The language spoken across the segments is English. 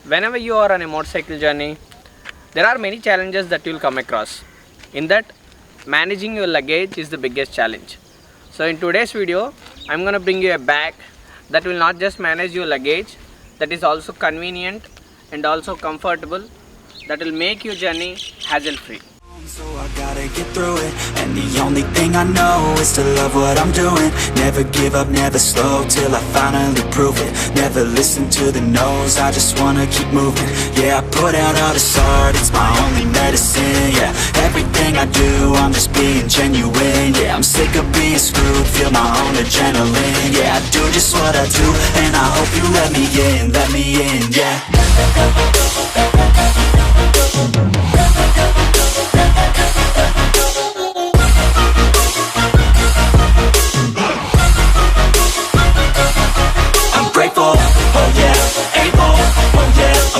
whenever you are on a motorcycle journey, there are many challenges that you'll come across. In that, managing your luggage is the biggest challenge. So in today's video, I'm going to bring you a bag that will not just manage your luggage, that is also convenient and also comfortable, that will make your journey hassle-free. So I gotta get through it, and the only thing I know is to love what I'm doing. Never give up, never slow, till I finally prove it. Never listen to the no's, I just wanna keep moving. Yeah, I put out all this art, it's my only medicine. Yeah, everything I do, I'm just being genuine. Yeah, I'm sick of being screwed, feel my own adrenaline. Yeah, I do just what I do, and I hope you let me in, yeah.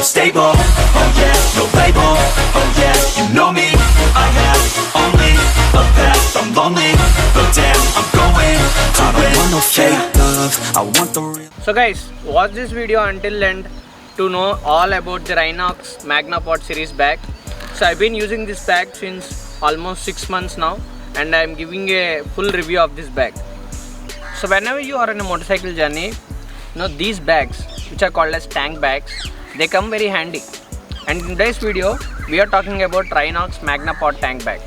Stable, oh yeah, no label, oh yeah, you know me. I have only a path, I'm lonely, but damn, I'm going to win. I don't want no fake love, I want the real. So guys, watch this video until end to know all about the Rhinox MagnaPod series bag. So I've been using this bag since almost 6 months now, and I'm giving a full review of this bag. So whenever you are on a motorcycle journey, these bags, which are called as tank bags, they come very handy. And in today's video, we are talking about Rhinox MagnaPod tank bag,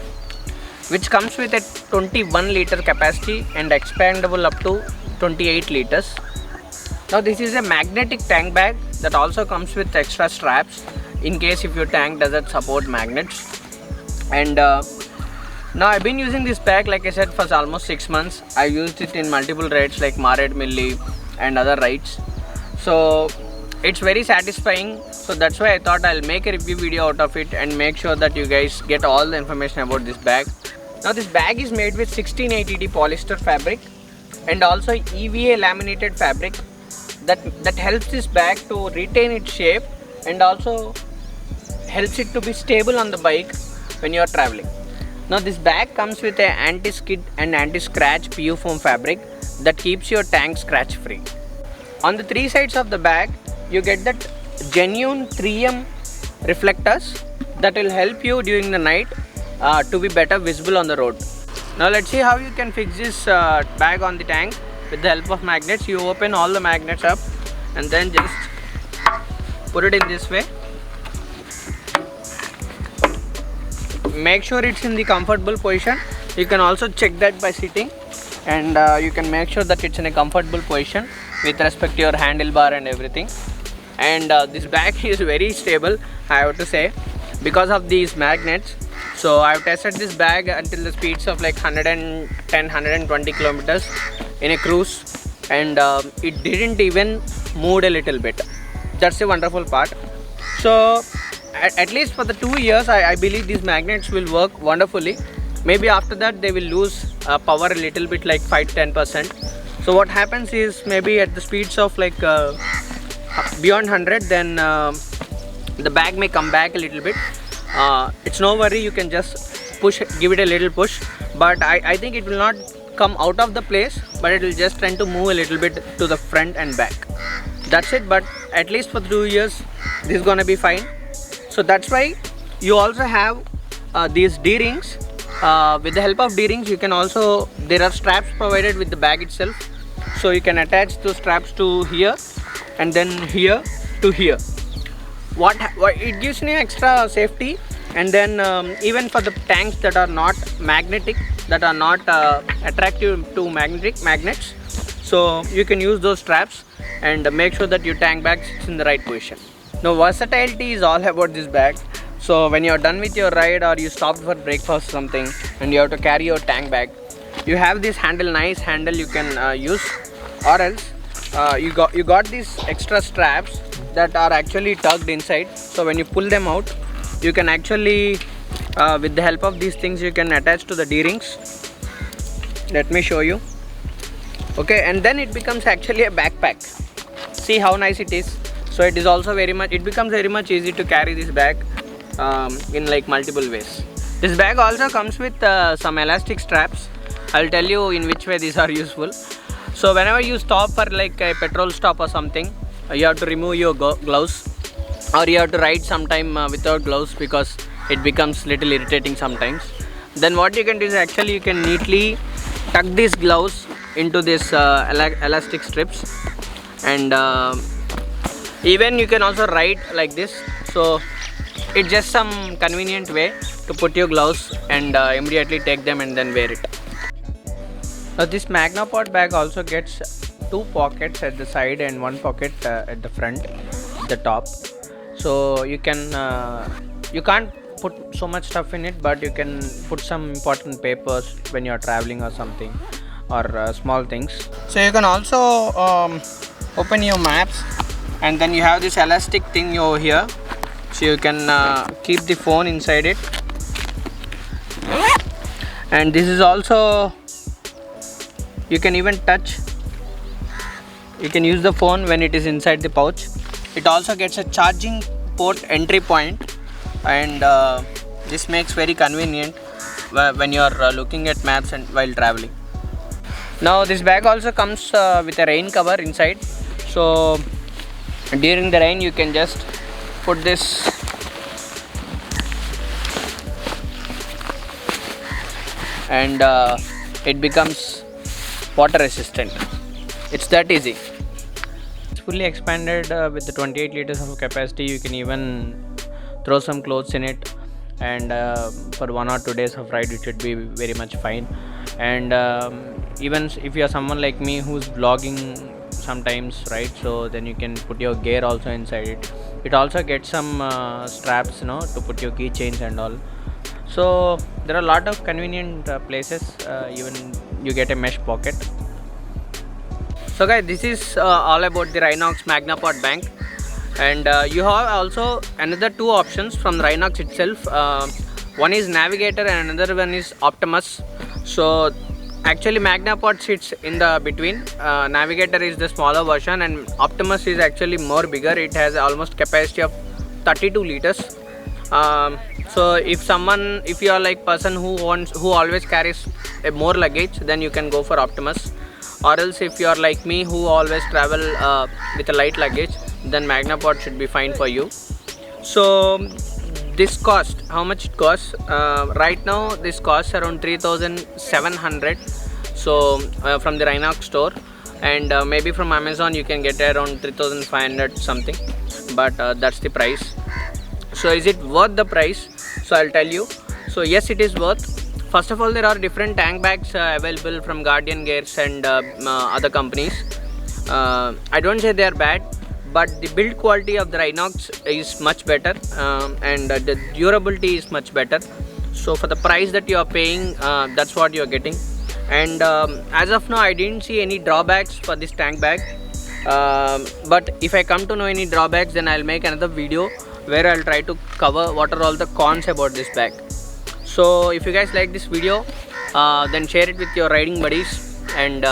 which comes with a 21 liter capacity and expandable up to 28 liters. Now this is a magnetic tank bag that also comes with extra straps in case if your tank doesn't support magnets. And now I've been using this bag, like I said, for almost 6 months. I used it in multiple rides like Marad Milli and other rides. So it's very satisfying, so that's why I thought I'll make a review video out of it and make sure that you guys get all the information about this bag. Now this bag is made with 1680D polyester fabric and also EVA laminated fabric that helps this bag to retain its shape and also helps it to be stable on the bike when you are traveling. Now this bag comes with a anti-skid and anti-scratch PU foam fabric that keeps your tank scratch free. On the 3 sides of the bag, you get that genuine 3M reflectors that will help you during the night to be better visible on the road. Now let's see how you can fix this bag on the tank with the help of magnets. You open all the magnets up and then just put it in this way. Make sure it's in the comfortable position. You can also check that by sitting, and you can make sure that it's in a comfortable position with respect to your handlebar and everything. And this bag is very stable, I have to say, because of these magnets. So I've tested this bag until the speeds of like 110-120 kilometers in a cruise, and it didn't even move a little bit. That's a wonderful part. So at least for the 2 years, I believe these magnets will work wonderfully. Maybe after that they will lose power a little bit, like 5-10%. So what happens is, maybe at the speeds of like beyond 100, then the bag may come back a little bit. It's no worry, you can just give it a little push, but I think it will not come out of the place, but it will just tend to move a little bit to the front and back. That's it. But at least for 2 years this is gonna be fine. So that's why you also have these D-rings. With the help of D-rings, you can also, there are straps provided with the bag itself, so you can attach those straps to here and then here to here. What it gives me extra safety. And then even for the tanks that are not magnetic, that are not attractive to magnets, so you can use those straps and make sure that your tank bag sits in the right position. Now versatility is all about this bag. So when you're done with your ride, or you stopped for breakfast or something and you have to carry your tank bag, you have this handle, nice handle you can use, or else you got these extra straps that are actually tucked inside. So when you pull them out, you can actually with the help of these things, you can attach to the D-rings. Let me show you. Okay, and then it becomes actually a backpack. See how nice it is. So it is also it becomes very much easy to carry this bag in like multiple ways. This bag also comes with some elastic straps. I'll tell you in which way these are useful. So whenever you stop for like a petrol stop or something, you have to remove your gloves. or you have to ride sometime without gloves because it becomes little irritating sometimes. Then what you can do is actually you can neatly tuck these gloves into this elastic strips, and even you can also ride like this. So it's just some convenient way to put your gloves and immediately take them and then wear it. Now this Magnapod bag also gets 2 pockets at the side and 1 pocket at the front, the top. So you can't put so much stuff in it, but you can put some important papers when you're traveling or something, or small things. So you can also open your maps, and then you have this elastic thing over here, so you can keep the phone inside it. And this is also, you can even touch, you can use the phone when it is inside the pouch. It also gets a charging port entry point, and this makes very convenient when you are looking at maps and while traveling. Now this bag also comes with a rain cover inside, so during the rain you can just put this and it becomes water resistant. It's that easy. It's fully expanded with the 28 liters of capacity. You can even throw some clothes in it, and for 1 or 2 days of ride it should be very much fine. And even if you are someone like me who's vlogging sometimes, right, so then you can put your gear also inside it. It also gets some straps, to put your keychains and all. So there are a lot of convenient places. Even you get a mesh pocket. So guys, this is all about the Rhinox Magnapod bag, and you have also another 2 options from Rhinox itself. One is Navigator and another one is Optimus. So actually Magnapod sits in the between. Navigator is the smaller version and Optimus is actually more bigger. It has almost capacity of 32 liters. So if you are like person who always carries a more luggage, then you can go for Optimus. Or else if you are like me who always travel with a light luggage, then Magnapod should be fine for you. So this cost, how much it costs? Right now this costs around 3,700. So from the Rhinox store, and maybe from Amazon you can get around 3,500 something, but that's the price. So is it worth the price? So I'll tell you. So yes, it is worth. First of all, there are different tank bags available from Guardian Gears and other companies. I don't say they are bad, but the build quality of the Rhinox is much better, and the durability is much better. So for the price that you are paying, that's what you are getting. And as of now I didn't see any drawbacks for this tank bag, but if I come to know any drawbacks, then I'll make another video where I'll try to cover what are all the cons about this bag. So if you guys like this video, then share it with your riding buddies. And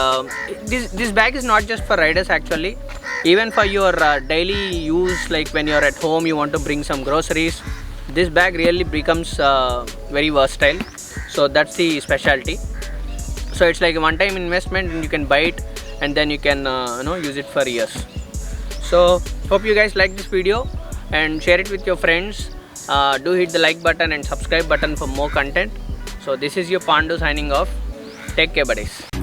this bag is not just for riders actually, even for your daily use, like when you're at home you want to bring some groceries, this bag really becomes very versatile. So that's the specialty. So it's like a one-time investment and you can buy it and then you can use it for years. So hope you guys like this video and share it with your friends. Do hit the like button and subscribe button for more content. So this is your Pandu signing off. Take care buddies.